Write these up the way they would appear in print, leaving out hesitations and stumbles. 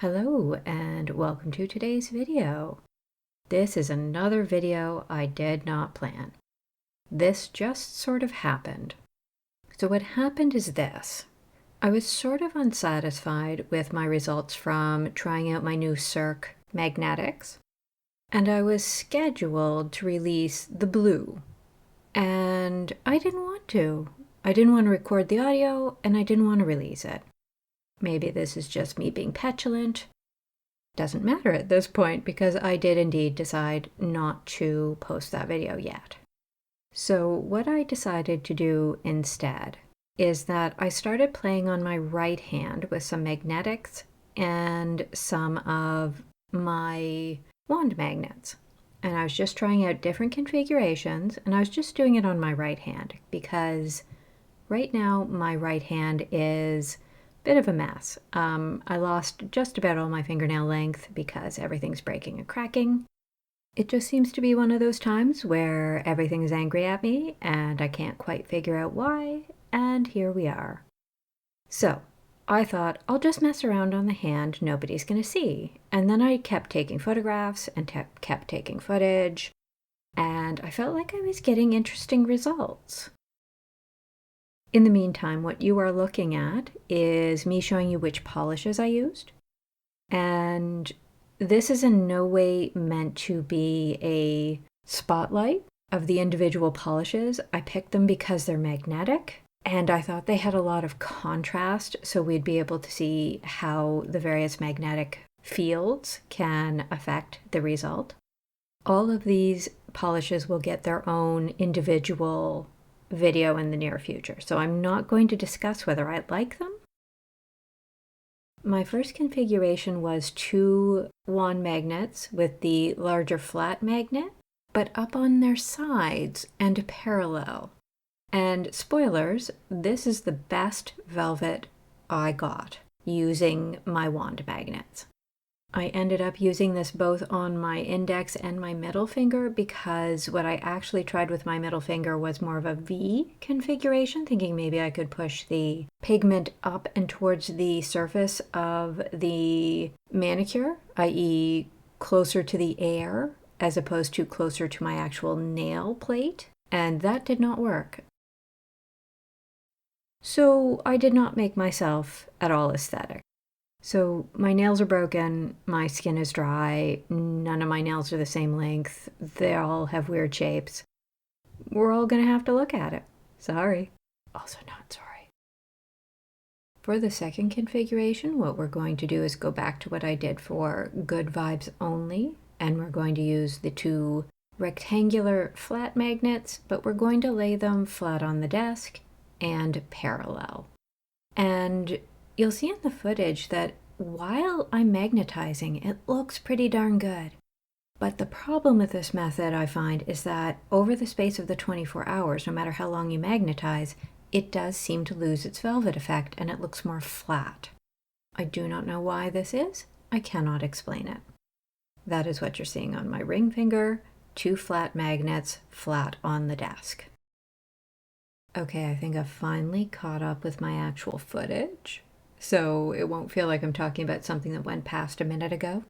Hello and welcome to today's video. This is another video I did not plan. This just sort of happened. So what happened is this. I was sort of unsatisfied with my results from trying out my new Circ magnetics, and I was scheduled to release the blue, and I didn't want to. I didn't want to record the audio, and I didn't want to release it. Maybe this is just me being petulant. Doesn't matter at this point because I did indeed decide not to post that video yet. So what I decided to do instead is that I started playing on my right hand with some magnetics and some of my wand magnets. And I was just trying out different configurations, and I was just doing it on my right hand because right now my right hand is bit of a mess. I lost just about all my fingernail length because everything's breaking and cracking. It just seems to be one of those times where everything's angry at me and I can't quite figure out why, and here we are. So I thought I'll just mess around on the hand nobody's going to see. And then I kept taking photographs and kept taking footage, and I felt like I was getting interesting results. In the meantime, what you are looking at is me showing you which polishes I used. And this is in no way meant to be a spotlight of the individual polishes. I picked them because they're magnetic, and I thought they had a lot of contrast, so we'd be able to see how the various magnetic fields can affect the result. All of these polishes will get their own individual video in the near future, so I'm not going to discuss whether I like them. My first configuration was 2 wand magnets with the larger flat magnet, but up on their sides and parallel. And spoilers, this is the best velvet I got using my wand magnets. I ended up using this both on my index and my middle finger because what I actually tried with my middle finger was more of a V configuration, thinking maybe I could push the pigment up and towards the surface of the manicure, i.e. closer to the air as opposed to closer to my actual nail plate, and that did not work. So I did not make myself at all aesthetic. So my nails are broken, my skin is dry, none of my nails are the same length, they all have weird shapes. We're all gonna have to look at it. Sorry. Also not sorry. For the second configuration, what we're going to do is go back to what I did for good vibes only, and we're going to use the 2 rectangular flat magnets, but we're going to lay them flat on the desk and parallel. And you'll see in the footage that while I'm magnetizing, it looks pretty darn good. But the problem with this method, I find, is that over the space of the 24 hours, no matter how long you magnetize, it does seem to lose its velvet effect and it looks more flat. I do not know why this is. I cannot explain it. That is what you're seeing on my ring finger, 2 flat magnets flat on the desk. Okay, I think I've finally caught up with my actual footage, so it won't feel like I'm talking about something that went past a minute ago.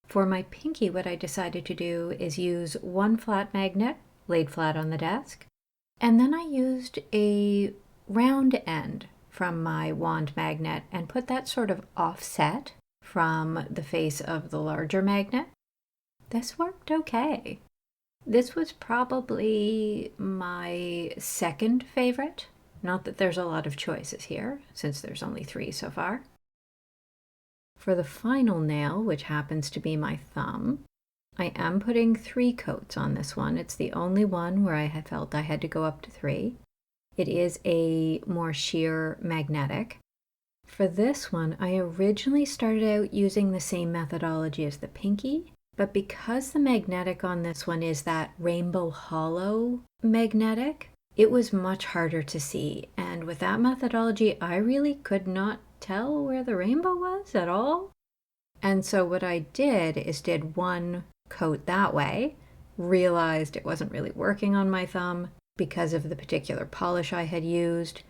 For my pinky, what I decided to do is use 1 flat magnet laid flat on the desk, and then I used a round end from my wand magnet and put that sort of offset from the face of the larger magnet. This worked okay. This was probably my second favorite. Not that there's a lot of choices here, since there's only 3 so far. For the final nail, which happens to be my thumb, I am putting 3 coats on this one. It's the only one where I had felt I had to go up to 3. It is a more sheer magnetic. For this one, I originally started out using the same methodology as the pinky, but because the magnetic on this one is that rainbow hollow magnetic, it was much harder to see. And with that methodology, I really could not tell where the rainbow was at all. And so what I did is did 1 coat that way, realized it wasn't really working on my thumb because of the particular polish I had used.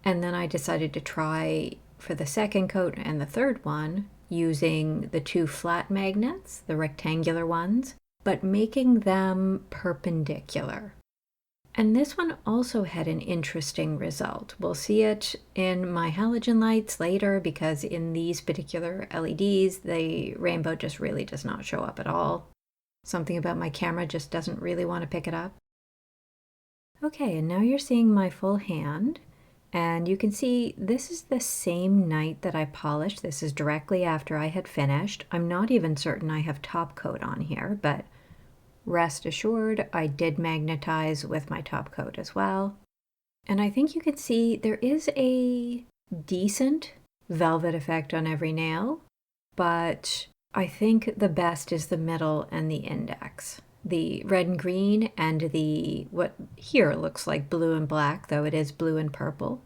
And then I decided to try for the second coat and the third one using the two flat magnets, the rectangular ones, but making them perpendicular. And this one also had an interesting result. We'll see it in my halogen lights later because in these particular LEDs, the rainbow just really does not show up at all. Something about my camera just doesn't really want to pick it up. Okay, and now you're seeing my full hand. And you can see this is the same night that I polished. This is directly after I had finished. I'm not even certain I have top coat on here, but rest assured, I did magnetize with my top coat as well. And I think you can see there is a decent velvet effect on every nail, but I think the best is the middle and the index. The red and green and the what here looks like blue and black, though it is blue and purple.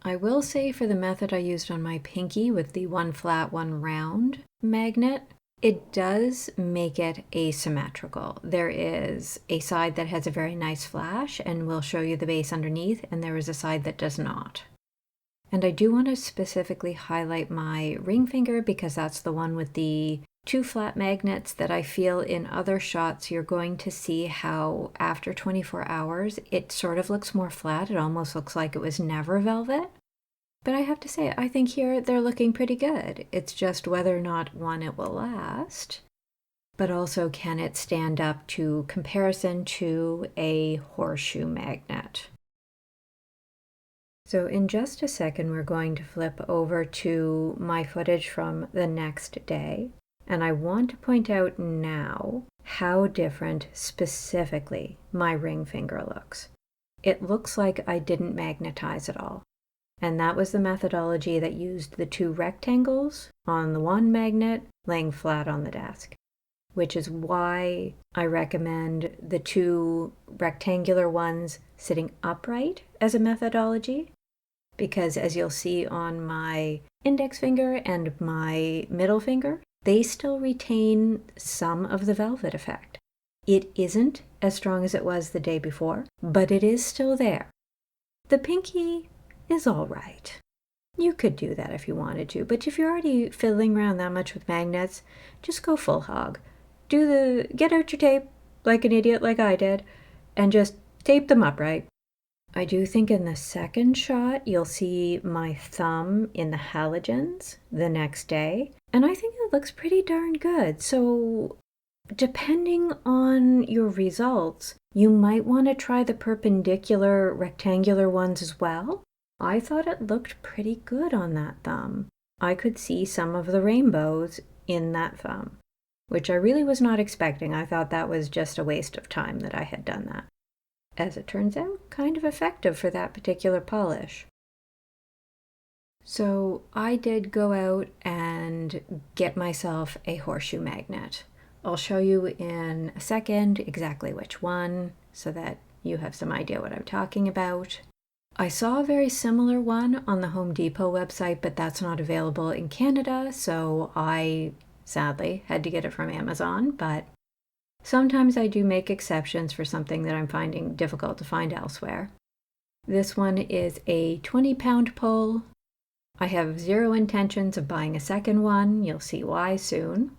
I will say for the method I used on my pinky with the one flat, one round magnet, it does make it asymmetrical. There is a side that has a very nice flash and will show you the base underneath, and there is a side that does not. And I do want to specifically highlight my ring finger because that's the one with the two flat magnets that I feel in other shots you're going to see how after 24 hours it sort of looks more flat. It almost looks like it was never velvet. But I have to say, I think here they're looking pretty good. It's just whether or not, one, it will last, but also can it stand up to comparison to a horseshoe magnet. So in just a second, we're going to flip over to my footage from the next day. And I want to point out now how different specifically my ring finger looks. It looks like I didn't magnetize at all. And that was the methodology that used the two rectangles on the one magnet laying flat on the desk, which is why I recommend the two rectangular ones sitting upright as a methodology. Because as you'll see on my index finger and my middle finger, they still retain some of the velvet effect. It isn't as strong as it was the day before, but it is still there. The pinky is all right. You could do that if you wanted to, but if you're already fiddling around that much with magnets, just go full hog. Get out your tape like an idiot like I did, and just tape them upright. I do think in the second shot, you'll see my thumb in the halogens the next day, and I think it looks pretty darn good. So depending on your results, you might want to try the perpendicular rectangular ones as well. I thought it looked pretty good on that thumb. I could see some of the rainbows in that thumb, which I really was not expecting. I thought that was just a waste of time that I had done that. As it turns out, kind of effective for that particular polish. So I did go out and get myself a horseshoe magnet. I'll show you in a second exactly which one so that you have some idea what I'm talking about. I saw a very similar one on the Home Depot website, but that's not available in Canada, so I sadly had to get it from Amazon, but sometimes I do make exceptions for something that I'm finding difficult to find elsewhere. This one is a 20-pound pull. I have zero intentions of buying a second one. You'll see why soon.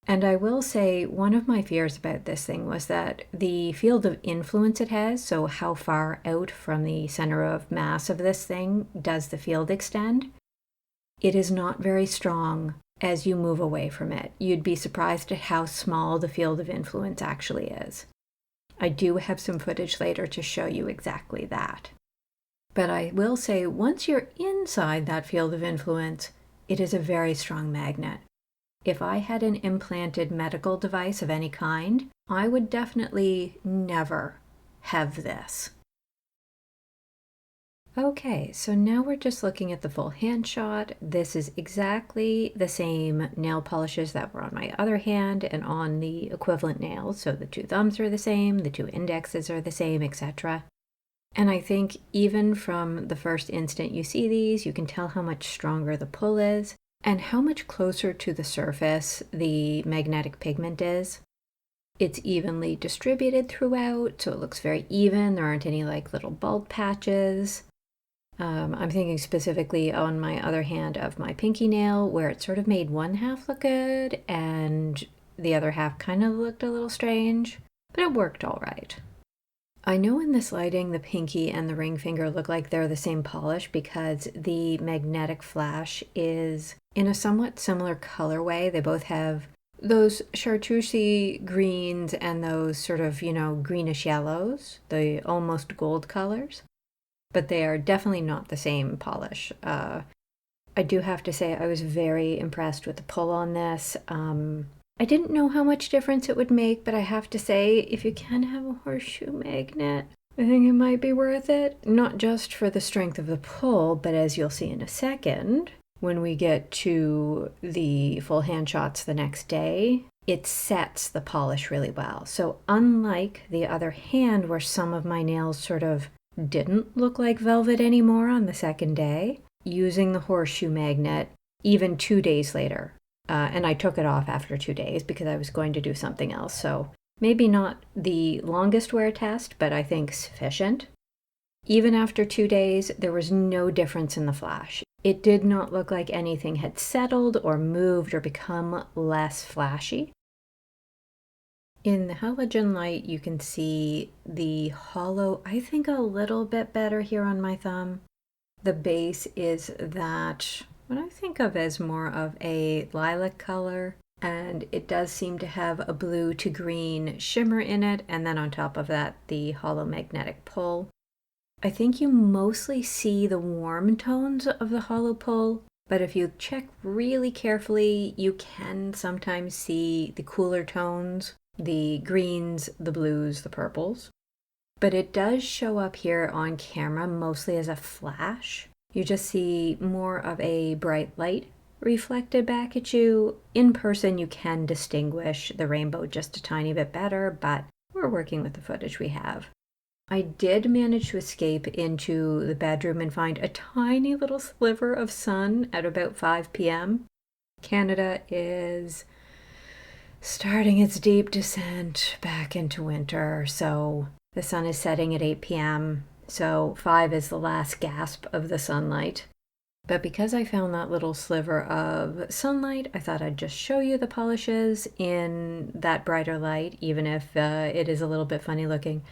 And I will say one of my fears about this thing was that the field of influence it has, so how far out from the center of mass of this thing does the field extend, it is not very strong as you move away from it. You'd be surprised at how small the field of influence actually is. I do have some footage later to show you exactly that. But I will say once you're inside that field of influence, it is a very strong magnet. If I had an implanted medical device of any kind, I would definitely never have this. Okay, so now we're just looking at the full hand shot. This is exactly the same nail polishes that were on my other hand and on the equivalent nails. So the two thumbs are the same, the two indexes are the same, etc. And I think even from the first instant you see these, you can tell how much stronger the pull is and how much closer to the surface the magnetic pigment is. It's evenly distributed throughout, so it looks very even. There aren't any like little bald patches. I'm thinking specifically on my other hand of my pinky nail, where it sort of made one half look good and the other half kind of looked a little strange, but it worked all right. I know in this lighting the pinky and the ring finger look like they're the same polish because the magnetic flash is in a somewhat similar colorway. They both have those chartreusey greens and those sort of, greenish yellows, the almost gold colors, but they are definitely not the same polish. I do have to say I was very impressed with the pull on this. I didn't know how much difference it would make, but I have to say, if you can have a horseshoe magnet, I think it might be worth it. Not just for the strength of the pull, but as you'll see in a second, when we get to the full hand shots the next day, it sets the polish really well. So unlike the other hand where some of my nails sort of didn't look like velvet anymore on the second day, using the horseshoe magnet even 2 days later, and I took it off after 2 days because I was going to do something else. So maybe not the longest wear test, but I think sufficient. Even after 2 days, there was no difference in the flash. It did not look like anything had settled or moved or become less flashy. In the halogen light, you can see the hollow, I think, a little bit better here on my thumb. The base is that what I think of as more of a lilac color, and it does seem to have a blue to green shimmer in it, and then on top of that, the hollow magnetic pull. I think you mostly see the warm tones of the hollow pull, but if you check really carefully, you can sometimes see the cooler tones, the greens, the blues, the purples. But it does show up here on camera mostly as a flash. You just see more of a bright light reflected back at you. In person, you can distinguish the rainbow just a tiny bit better, but we're working with the footage we have. I did manage to escape into the bedroom and find a tiny little sliver of sun at about 5 p.m. Canada is starting its deep descent back into winter, so the sun is setting at 8 p.m., so 5 is the last gasp of the sunlight. But because I found that little sliver of sunlight, I thought I'd just show you the polishes in that brighter light, even if it is a little bit funny looking.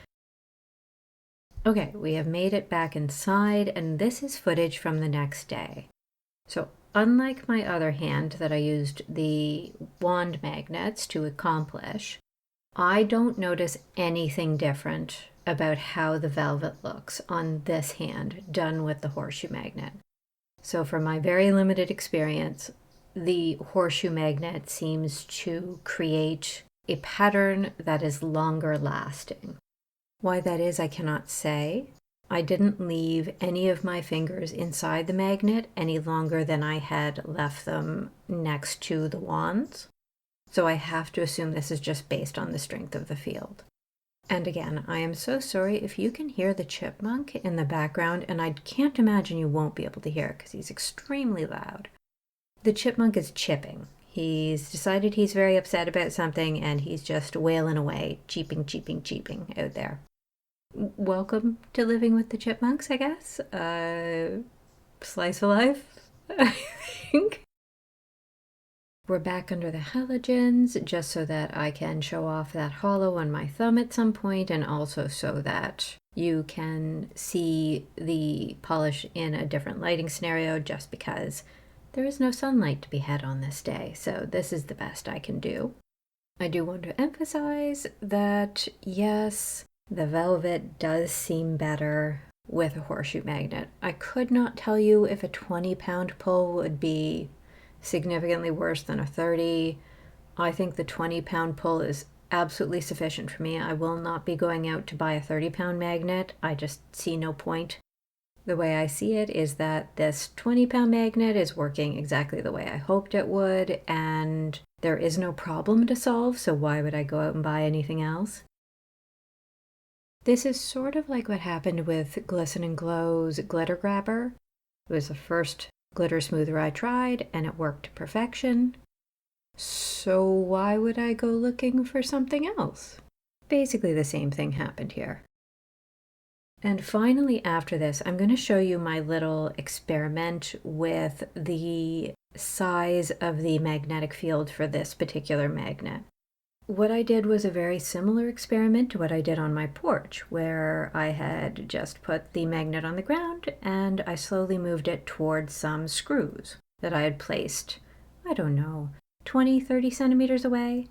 Okay, we have made it back inside, and this is footage from the next day. So unlike my other hand that I used the wand magnets to accomplish, I don't notice anything different about how the velvet looks on this hand done with the horseshoe magnet. So from my very limited experience, the horseshoe magnet seems to create a pattern that is longer lasting. Why that is, I cannot say. I didn't leave any of my fingers inside the magnet any longer than I had left them next to the wands. So I have to assume this is just based on the strength of the field. And again, I am so sorry if you can hear the chipmunk in the background, and I can't imagine you won't be able to hear it because he's extremely loud. The chipmunk is chipping. He's decided he's very upset about something, and he's just wailing away, cheeping, cheeping, cheeping out there. Welcome to living with the chipmunks, I guess. Slice of life, I think. We're back under the halogens just so that I can show off that hollow on my thumb at some point, and also so that you can see the polish in a different lighting scenario, just because there is no sunlight to be had on this day. So this is the best I can do. I do want to emphasize that yes, the velvet does seem better with a horseshoe magnet. I could not tell you if a 20-pound pull would be significantly worse than a 30. I think the 20-pound pull is absolutely sufficient for me. I will not be going out to buy a 30-pound magnet. I just see no point. The way I see it is that this 20-pound magnet is working exactly the way I hoped it would, and there is no problem to solve, so why would I go out and buy anything else? This is sort of like what happened with Glisten and Glow's Glitter Grabber. It was the first glitter smoother I tried, and it worked to perfection. So why would I go looking for something else? Basically the same thing happened here. And finally, after this, I'm going to show you my little experiment with the size of the magnetic field for this particular magnet. What I did was a very similar experiment to what I did on my porch, where I had just put the magnet on the ground and I slowly moved it towards some screws that I had placed, I don't know, 20, 30 centimeters away.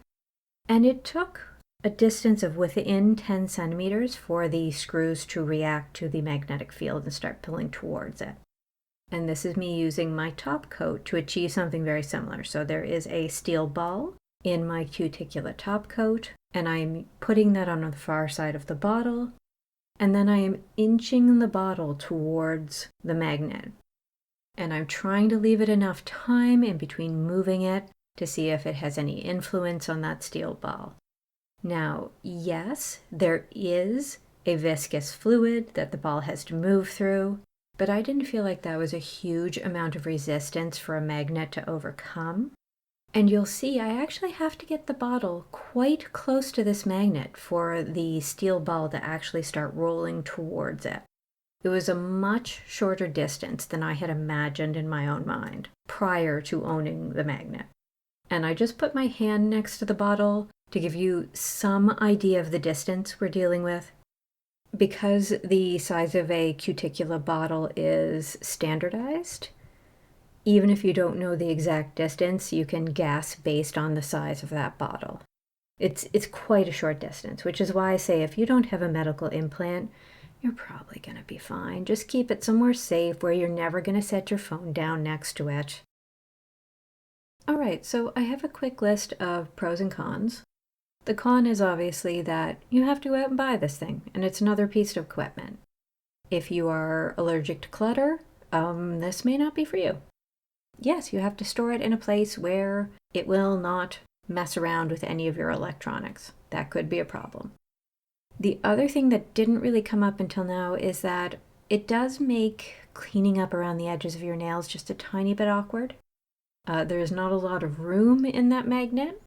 And it took a distance of within 10 centimeters for the screws to react to the magnetic field and start pulling towards it. And this is me using my top coat to achieve something very similar. So there is a steel ball in my cuticulate top coat, and I'm putting that on the far side of the bottle, and then I am inching the bottle towards the magnet. And I'm trying to leave it enough time in between moving it to see if it has any influence on that steel ball. Now, yes, there is a viscous fluid that the ball has to move through, but I didn't feel like that was a huge amount of resistance for a magnet to overcome. And you'll see I actually have to get the bottle quite close to this magnet for the steel ball to actually start rolling towards it. It was a much shorter distance than I had imagined in my own mind prior to owning the magnet. And I just put my hand next to the bottle to give you some idea of the distance we're dealing with. Because the size of a cuticula bottle is standardized, even if you don't know the exact distance, you can guess based on the size of that bottle. It's quite a short distance, which is why I say if you don't have a medical implant, you're probably going to be fine. Just keep it somewhere safe where you're never going to set your phone down next to it. All right, so I have a quick list of pros and cons. The con is obviously that you have to go out and buy this thing, and it's another piece of equipment. If you are allergic to clutter, this may not be for you. Yes, you have to store it in a place where it will not mess around with any of your electronics. That could be a problem. The other thing that didn't really come up until now is that it does make cleaning up around the edges of your nails just a tiny bit awkward. There's not a lot of room in that magnet.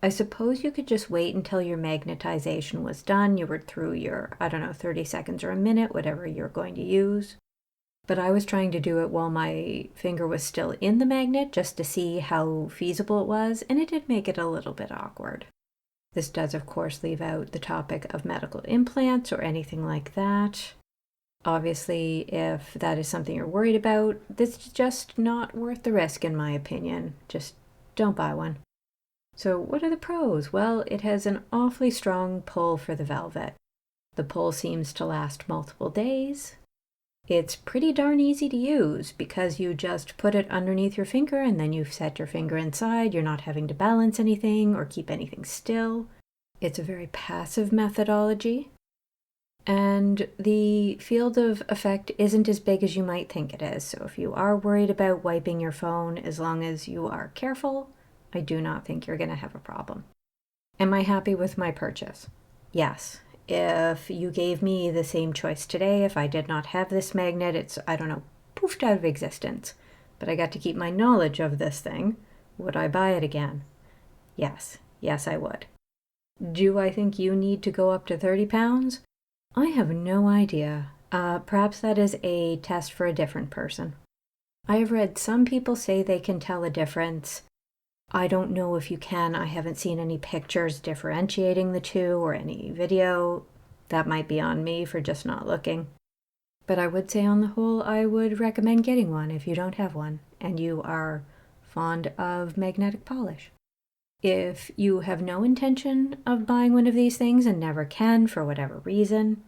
I suppose you could just wait until your magnetization was done. You were through your, 30 seconds or a minute, whatever you're going to use. But I was trying to do it while my finger was still in the magnet just to see how feasible it was, and it did make it a little bit awkward. This does, of course, leave out the topic of medical implants or anything like that. Obviously, if that is something you're worried about, this is just not worth the risk, in my opinion. Just don't buy one. So what are the pros? Well, it has an awfully strong pull for the velvet. The pull seems to last multiple days. It's pretty darn easy to use because you just put it underneath your finger and then you set your finger inside. You're not having to balance anything or keep anything still. It's a very passive methodology. And the field of effect isn't as big as you might think it is. So if you are worried about wiping your phone, as long as you are careful, I do not think you're going to have a problem. Am I happy with my purchase? Yes. If you gave me the same choice today, if I did not have this magnet, it's, poofed out of existence. But I got to keep my knowledge of this thing. Would I buy it again? Yes. Yes, I would. Do I think you need to go up to 30 pounds? I have no idea. Perhaps that is a test for a different person. I have read some people say they can tell a difference. I don't know if you can. I haven't seen any pictures differentiating the two or any video. That might be on me for just not looking. But I would say on the whole, I would recommend getting one if you don't have one and you are fond of magnetic polish. If you have no intention of buying one of these things and never can for whatever reason,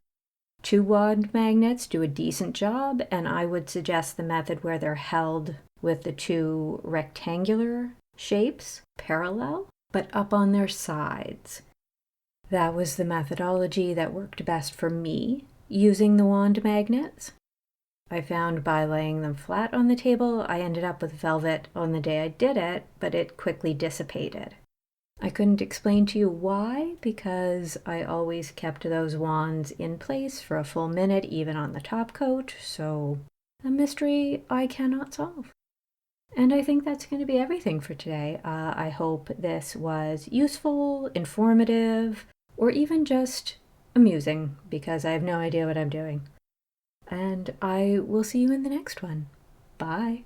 2 wand magnets do a decent job, and I would suggest the method where they're held with the 2 rectangular shapes parallel, but up on their sides. That was the methodology that worked best for me using the wand magnets. I found by laying them flat on the table, I ended up with velvet on the day I did it, but it quickly dissipated. I couldn't explain to you why, because I always kept those wands in place for a full minute, even on the top coat, so a mystery I cannot solve. And I think that's going to be everything for today. I hope this was useful, informative, or even just amusing because I have no idea what I'm doing. And I will see you in the next one. Bye.